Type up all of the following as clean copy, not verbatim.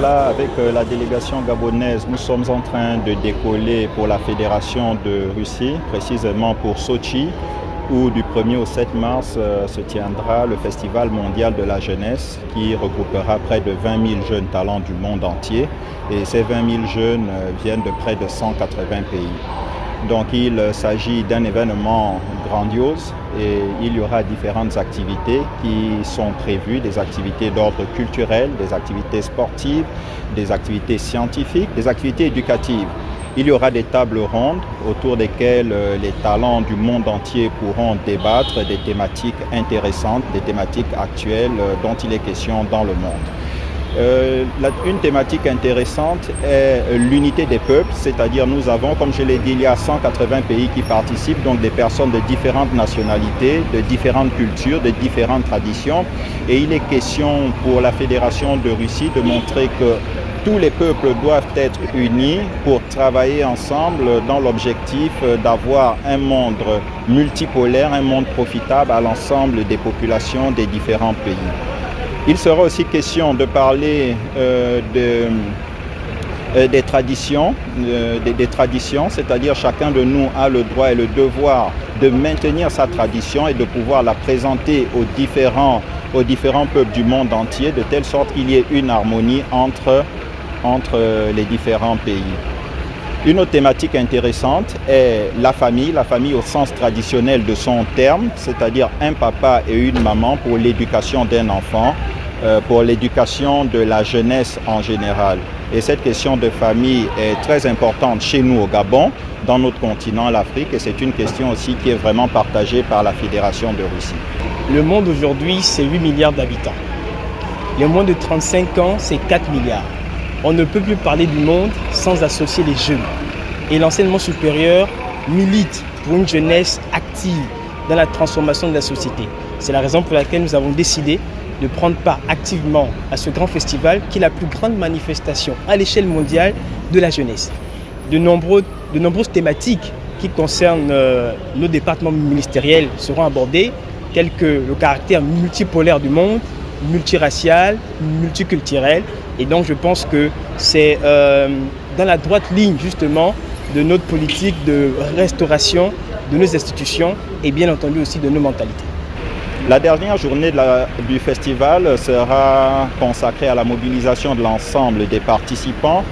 là, avec la délégation gabonaise, nous sommes en train de décoller pour la Fédération de Russie, précisément pour Sochi, où du 1er au 7 mars se tiendra le Festival mondial de la jeunesse qui regroupera près de 20 000 jeunes talents du monde entier. Et ces 20 000 jeunes viennent de près de 180 pays. Donc il s'agit d'un événement grandiose et il y aura différentes activités qui sont prévues, des activités d'ordre culturel, des activités sportives, des activités scientifiques, des activités éducatives. Il y aura des tables rondes autour desquelles les talents du monde entier pourront débattre des thématiques intéressantes, des thématiques actuelles dont il est question dans le monde. Une thématique intéressante est l'unité des peuples, c'est-à-dire nous avons, comme je l'ai dit, il y a 180 pays qui participent, donc des personnes de différentes nationalités, de différentes cultures, de différentes traditions. Et il est question pour la Fédération de Russie de montrer que tous les peuples doivent être unis pour travailler ensemble dans l'objectif d'avoir un monde multipolaire, un monde profitable à l'ensemble des populations des différents pays. Il sera aussi question de parler des traditions, c'est-à-dire chacun de nous a le droit et le devoir de maintenir sa tradition et de pouvoir la présenter aux différents peuples du monde entier, de telle sorte qu'il y ait une harmonie entre les différents pays. Une autre thématique intéressante est la famille au sens traditionnel de son terme, c'est-à-dire un papa et une maman pour l'éducation d'un enfant, pour l'éducation de la jeunesse en général. Et cette question de famille est très importante chez nous au Gabon, dans notre continent, l'Afrique, et c'est une question aussi qui est vraiment partagée par la Fédération de Russie. Le monde aujourd'hui, c'est 8 milliards d'habitants. Les moins de 35 ans, c'est 4 milliards. On ne peut plus parler du monde sans associer les jeunes. Et l'enseignement supérieur milite pour une jeunesse active dans la transformation de la société. C'est la raison pour laquelle nous avons décidé de prendre part activement à ce grand festival qui est la plus grande manifestation à l'échelle mondiale de la jeunesse. De nombreuses thématiques qui concernent nos départements ministériels seront abordées, telles que le caractère multipolaire du monde, multiracial, multiculturel. Et donc je pense que c'est dans la droite ligne justement de notre politique de restauration de nos institutions et bien entendu aussi de nos mentalités. La dernière journée du festival sera consacrée à la mobilisation de l'ensemble des participants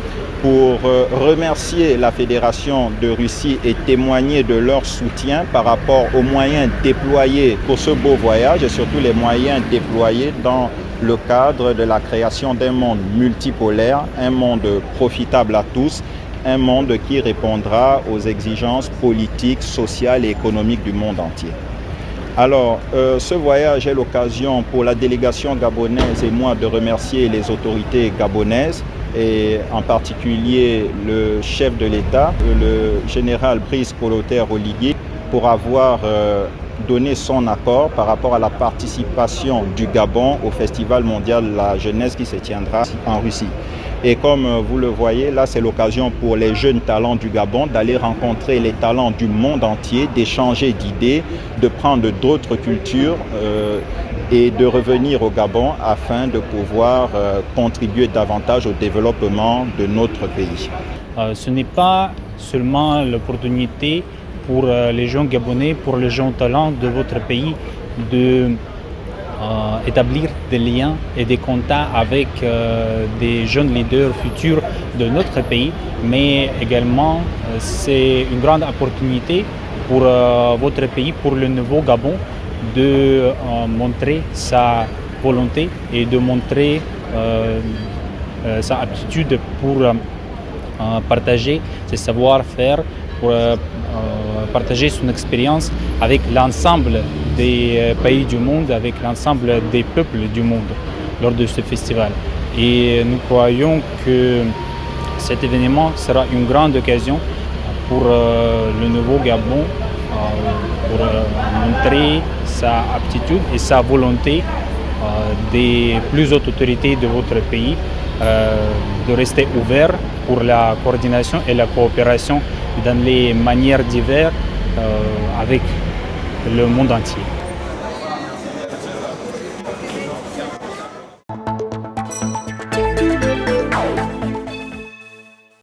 pour remercier la Fédération de Russie et témoigner de leur soutien par rapport aux moyens déployés pour ce beau voyage et surtout les moyens déployés dans le cadre de la création d'un monde multipolaire, un monde profitable à tous, un monde qui répondra aux exigences politiques, sociales et économiques du monde entier. Alors, ce voyage est l'occasion pour la délégation gabonaise et moi de remercier les autorités gabonaises et en particulier le chef de l'État, le général Brice Clotaire Oligui, pour avoir donné son accord par rapport à la participation du Gabon au Festival mondial de la jeunesse qui se tiendra en Russie. Et comme vous le voyez, là c'est l'occasion pour les jeunes talents du Gabon d'aller rencontrer les talents du monde entier, d'échanger d'idées, de prendre d'autres cultures et de revenir au Gabon afin de pouvoir contribuer davantage au développement de notre pays. Ce n'est pas seulement l'opportunité pour les jeunes Gabonais, pour les jeunes talents de votre pays établir des liens et des contacts avec des jeunes leaders futurs de notre pays, mais également c'est une grande opportunité pour votre pays, pour le nouveau Gabon, de montrer sa volonté et de montrer sa aptitude pour partager ses savoir-faire, pour partager son expérience avec l'ensemble des pays du monde, avec l'ensemble des peuples du monde lors de ce festival. Et nous croyons que cet événement sera une grande occasion pour le nouveau Gabon pour montrer sa aptitude et sa volonté des plus hautes autorités de votre pays de rester ouvert pour la coordination et la coopération dans les manières diverses avec le monde entier.